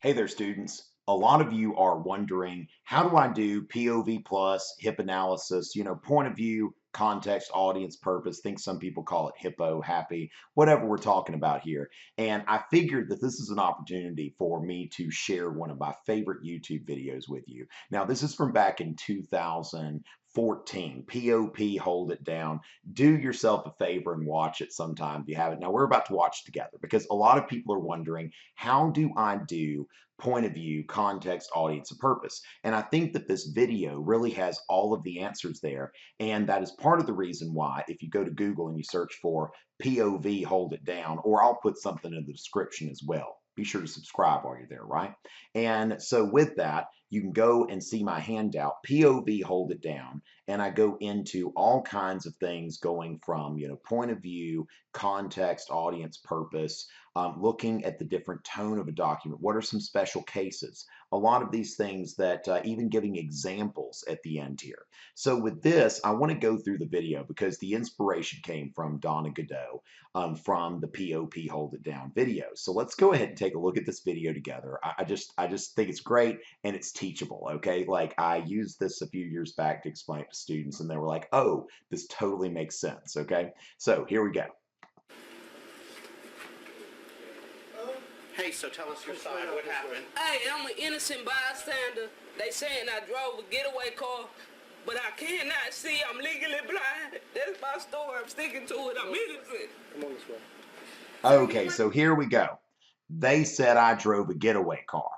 Hey there, students. A lot of you are wondering, how do I do POV plus, HIP analysis, point of view, context, audience, purpose. Think some people call it HIPPO, happy, whatever we're talking about here. And I figured that this is an opportunity for me to share one of my favorite YouTube videos with you. Now, this is from back in 2014. POP, hold it down. Do yourself a favor and watch it sometime if you haven't. Now, we're about to watch it together because a lot of people are wondering, how do I do point of view, context, audience, and purpose? And I think that this video really has all of the answers there. And that is part of the reason why, if you go to Google and you search for POV, hold it down, or I'll put something in the description as well. Be sure to subscribe while you're there, right? And so with that, you can go and see my handout, POV, hold it down. And I go into all kinds of things going from, point of view, context, audience, purpose, looking at the different tone of a document. What are some special cases? A lot of these things that even giving examples at the end here. So with this, I want to go through the video because the inspiration came from Donna Godot from the POP Hold It Down video. So let's go ahead and take a look at this video together. I just think it's great and it's teachable, okay? Like I used this a few years back to explain it to students and they were like, oh, this totally makes sense, okay? So here we go. Hey, so tell us your side. What happened? Hey, I'm an innocent bystander. They saying I drove a getaway car, but I cannot see. I'm legally blind. That's my story. I'm sticking to it. I'm innocent. Come on this way. Okay, so here we go. They said I drove a getaway car.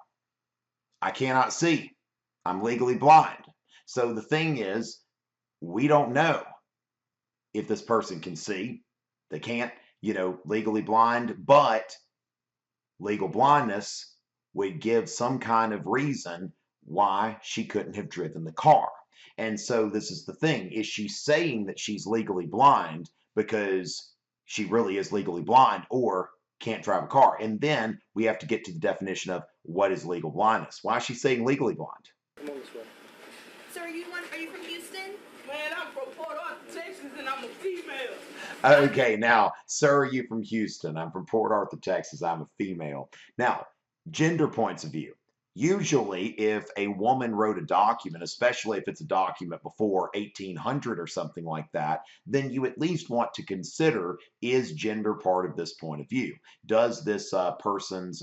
I cannot see. I'm legally blind. So the thing is, we don't know if this person can see. They can't, legally blind, but legal blindness would give some kind of reason why she couldn't have driven the car. And so this is the thing. Is she saying that she's legally blind because she really is legally blind or can't drive a car? And then we have to get to the definition of what is legal blindness. Why is she saying legally blind? Come on this way. So are you from Houston? Man, I'm from Port Arthur, Texas, and I'm a female. Okay, now, sir, are you from Houston? I'm from Port Arthur, Texas. I'm a female. Now, gender points of view. Usually, if a woman wrote a document, especially if it's a document before 1800 or something like that, then you at least want to consider, is gender part of this point of view? Does this person's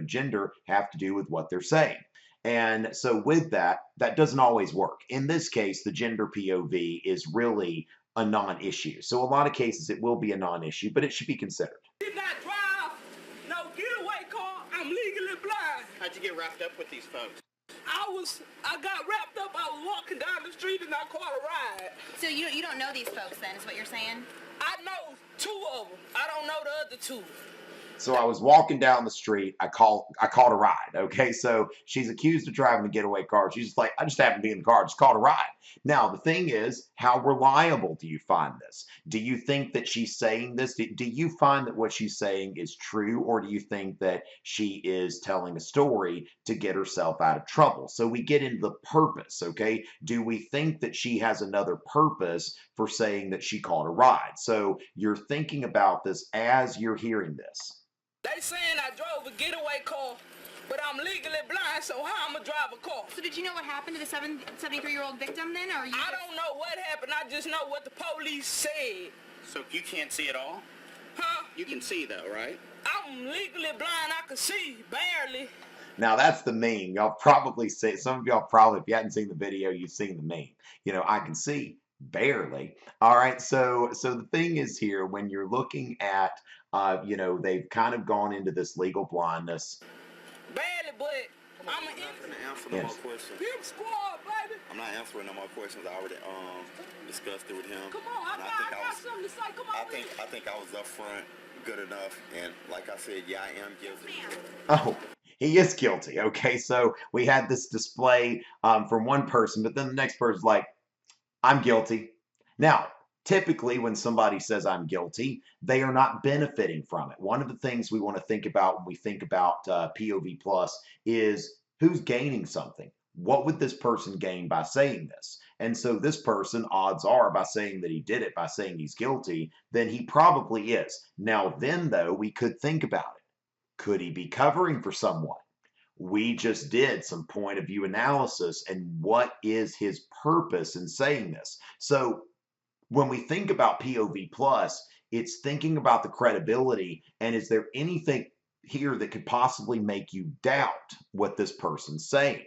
gender have to do with what they're saying? And so with that, that doesn't always work. In this case, the gender POV is really a non-issue. So a lot of cases it will be a non-issue, but it should be considered. Did not drive no getaway car. I'm legally blind. How'd you get wrapped up with these folks? I got wrapped up. I was walking down the street and I caught a ride. So you don't know these folks then, is what you're saying? I know two of them. I don't know the other two. So I was walking down the street. I caught a ride. Okay, so she's accused of driving a getaway car. She's just like, I just happened to be in the car, just caught a ride. Now the thing is, how reliable do you find this? Do you think that she's saying this? Do you find that what she's saying is true, or do you think that she is telling a story to get herself out of trouble? So we get into the purpose. Okay, do we think that she has another purpose for saying that she caught a ride? So you're thinking about this as you're hearing this. They saying I drove a getaway car, but I'm legally blind, so how I'm gonna drive a car? So did you know what happened to the 73-year-old victim then, or I don't know what happened. I just know what the police said. So you can't see at all? Huh? You can see though, right? I'm legally blind. I can see barely. Now that's the meme. Y'all probably see, some of y'all probably, if you hadn't seen the video, you've seen the meme. I can see barely. All right, so the thing is here, when you're looking at they've kind of gone into this legal blindness. Barely, but I'm not gonna answer no Yes. more questions. Pimp squad, baby. I'm not answering no more questions. I already discussed it with him. Come on, I And got something to say. Come on. I think I was upfront good enough, and like I said, yeah, I am guilty. Oh, he is guilty. Okay, so we had this display from one person, but then the next person's like, I'm guilty. Now, typically when somebody says I'm guilty, they are not benefiting from it. One of the things we want to think about when we think about POV plus is who's gaining something. What would this person gain by saying this? And so this person, odds are, by saying that he did it, by saying he's guilty, then he probably is. Now then, though, we could think about it. Could he be covering for someone? We just did some point of view analysis and what is his purpose in saying this. So when we think about POV plus, it's thinking about the credibility and is there anything here that could possibly make you doubt what this person's saying?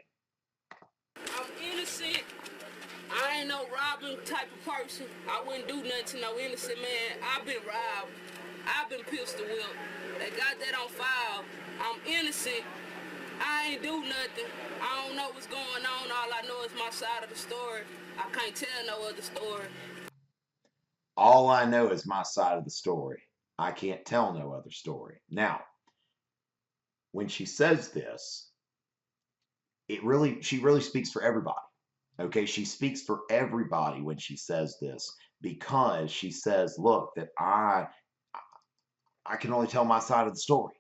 I'm innocent. I ain't no robbing type of person. I wouldn't do nothing to no innocent man. I've been robbed. I've been pistol whipped. They got that on file. I'm innocent. I ain't do nothing. I don't know what's going on. All I know is my side of the story. I can't tell no other story. All I know is my side of the story. I can't tell no other story. Now, when she says this, she really speaks for everybody. Okay, she speaks for everybody when she says this because she says, look, that I can only tell my side of the story.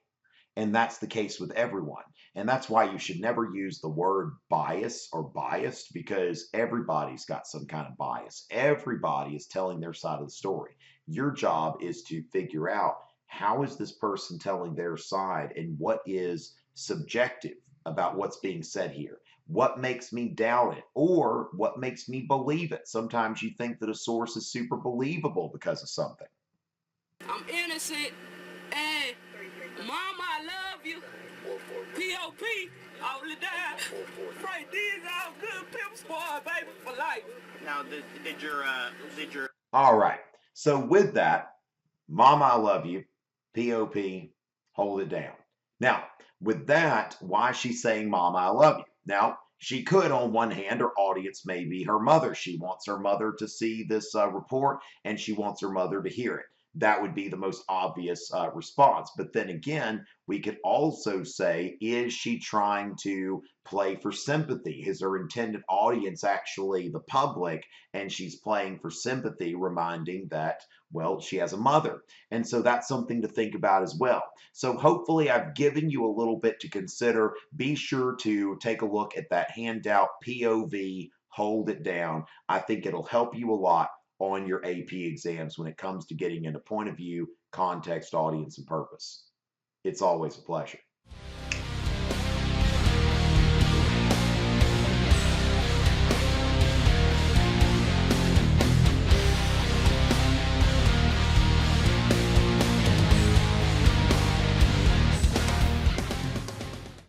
And that's the case with everyone. And that's why you should never use the word bias or biased because everybody's got some kind of bias. Everybody is telling their side of the story. Your job is to figure out how is this person telling their side and what is subjective about what's being said here. What makes me doubt it or what makes me believe it? Sometimes you think that a source is super believable because of something. I'm innocent and Mama, I love you. POP, all the time. Frank, these all good pimp squad, baby, for life. Now, did your All right. So with that, Mama, I love you. POP, hold it down. Now, with that, why is she saying, Mama, I love you? Now, she could, on one hand, her audience may be her mother. She wants her mother to see this report, and she wants her mother to hear it. That would be the most obvious response. But then again, we could also say, is she trying to play for sympathy? Is her intended audience actually the public? And she's playing for sympathy, reminding that, well, she has a mother. And so that's something to think about as well. So hopefully I've given you a little bit to consider. Be sure to take a look at that handout, POV, hold it down. I think it'll help you a lot on your AP exams when it comes to getting into point of view, context, audience, and purpose. It's always a pleasure.